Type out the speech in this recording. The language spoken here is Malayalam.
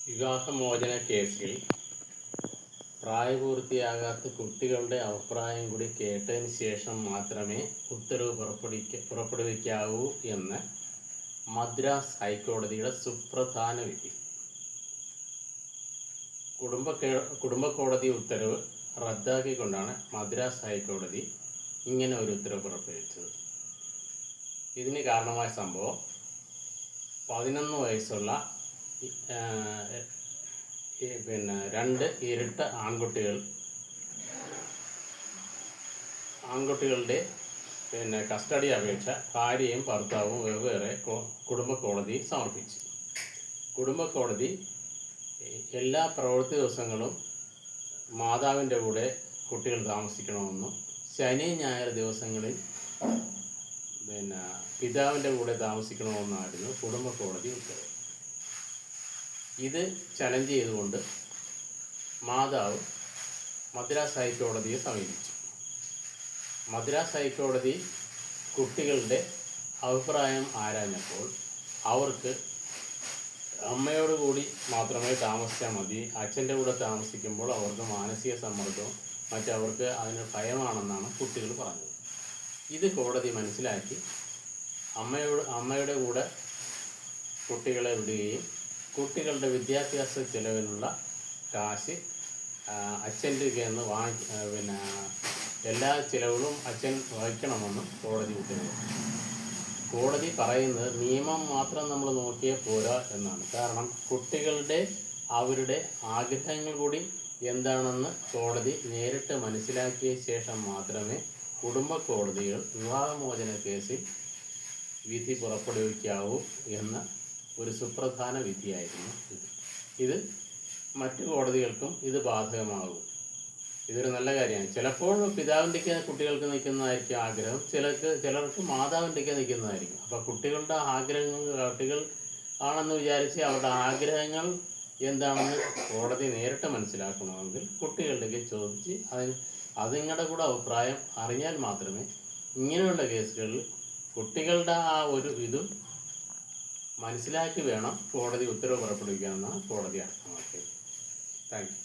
വിവാഹമോചന കേസിൽ പ്രായപൂർത്തിയാകാത്ത കുട്ടികളുടെ അഭിപ്രായം കൂടി കേട്ടതിന് ശേഷം മാത്രമേ ഉത്തരവ് പുറപ്പെടുവിക്കാവൂ എന്ന് മദ്രാസ് ഹൈക്കോടതിയുടെ സുപ്രധാന വിധി. കുടുംബക്കോടതി ഉത്തരവ് റദ്ദാക്കിക്കൊണ്ടാണ് മദ്രാസ് ഹൈക്കോടതി ഇങ്ങനെ ഒരു ഉത്തരവ് പുറപ്പെടുവിച്ചത്. ഇതിന് കാരണമായ സംഭവം 11 വയസ്സുള്ള രണ്ട് ഇരട്ട ആൺകുട്ടികളുടെ കസ്റ്റഡി അപേക്ഷ ഭാര്യയും ഭർത്താവും വെവ്വേറെ കുടുംബക്കോടതിയിൽ സമർപ്പിച്ചു. കുടുംബക്കോടതി എല്ലാ പ്രവൃത്തി ദിവസങ്ങളും മാതാവിൻ്റെ കൂടെ കുട്ടികൾ താമസിക്കണമെന്നും ശനി ഞായർ ദിവസങ്ങളിൽ പിതാവിൻ്റെ കൂടെ താമസിക്കണമെന്നായിരുന്നു കുടുംബക്കോടതി ഉത്തരവ്. ഇത് ചലഞ്ച് ചെയ്തുകൊണ്ട് മാതാവ് മദ്രാസ് ഹൈക്കോടതിയെ സമീപിച്ചു. മദ്രാസ് ഹൈക്കോടതി കുട്ടികളുടെ അഭിപ്രായം ആരാഞ്ഞപ്പോൾ അവർക്ക് അമ്മയോട് കൂടി മാത്രമേ താമസിച്ചാൽ മതി, അച്ഛൻ്റെ കൂടെ താമസിക്കുമ്പോൾ അവർക്ക് മാനസിക സമ്മർദ്ദവും മറ്റവർക്ക് അതിന് ഭയമാണെന്നാണ് കുട്ടികൾ പറഞ്ഞത്. ഇത് കോടതി മനസ്സിലാക്കി അമ്മയുടെ കൂടെ കുട്ടികളെ വിടുകയും കുട്ടികളുടെ വിദ്യാഭ്യാസ ചെലവിനുള്ള കാശ് അച്ഛൻ്റെ കയ്യിൽ നിന്ന് എല്ലാ ചിലവുകളും അച്ഛൻ വഹിക്കണമെന്നും കോടതി ഉത്തരവ്. കോടതി പറയുന്നത് നിയമം മാത്രം നമ്മൾ നോക്കിയാൽ പോരാ എന്നാണ്. കാരണം കുട്ടികളുടെ അവരുടെ ആഗ്രഹങ്ങൾ കൂടി എന്താണെന്ന് കോടതി നേരിട്ട് മനസ്സിലാക്കിയ ശേഷം മാത്രമേ കുടുംബക്കോടതികൾ വിവാഹമോചന കേസിൽ വിധി പുറപ്പെടുവിക്കാവൂ എന്ന ഒരു സുപ്രധാന വിധിയായിരുന്നു ഇത്. മറ്റു കോടതികൾക്കും ഇത് ബാധകമാകും. ഇതൊരു നല്ല കാര്യമാണ്. ചിലപ്പോൾ പിതാവിൻ്റെക്ക് കുട്ടികൾക്ക് നിൽക്കുന്നതായിരിക്കും ആഗ്രഹം, ചിലർക്ക് മാതാവിൻ്റെക്ക് നിൽക്കുന്നതായിരിക്കും. അപ്പോൾ കുട്ടികളുടെ ആഗ്രഹങ്ങൾ കുട്ടികൾ ആണെന്ന് വിചാരിച്ച് അവരുടെ ആഗ്രഹങ്ങൾ എന്താണെന്ന് കോടതി നേരിട്ട് മനസ്സിലാക്കണമെങ്കിൽ കുട്ടികളുടെ ചോദിച്ച് അതിങ്ങളുടെ കൂടെ അഭിപ്രായം അറിഞ്ഞാൽ മാത്രമേ ഇങ്ങനെയുള്ള കേസുകളിൽ കുട്ടികളുടെ ആ ഒരു ഇതും മനസ്സിലാക്കി വേണം കോടതി ഉത്തരവ് പുറപ്പെടുവിക്കാമെന്നാണ് കോടതി അർത്ഥമാക്കിയത്. Thank you.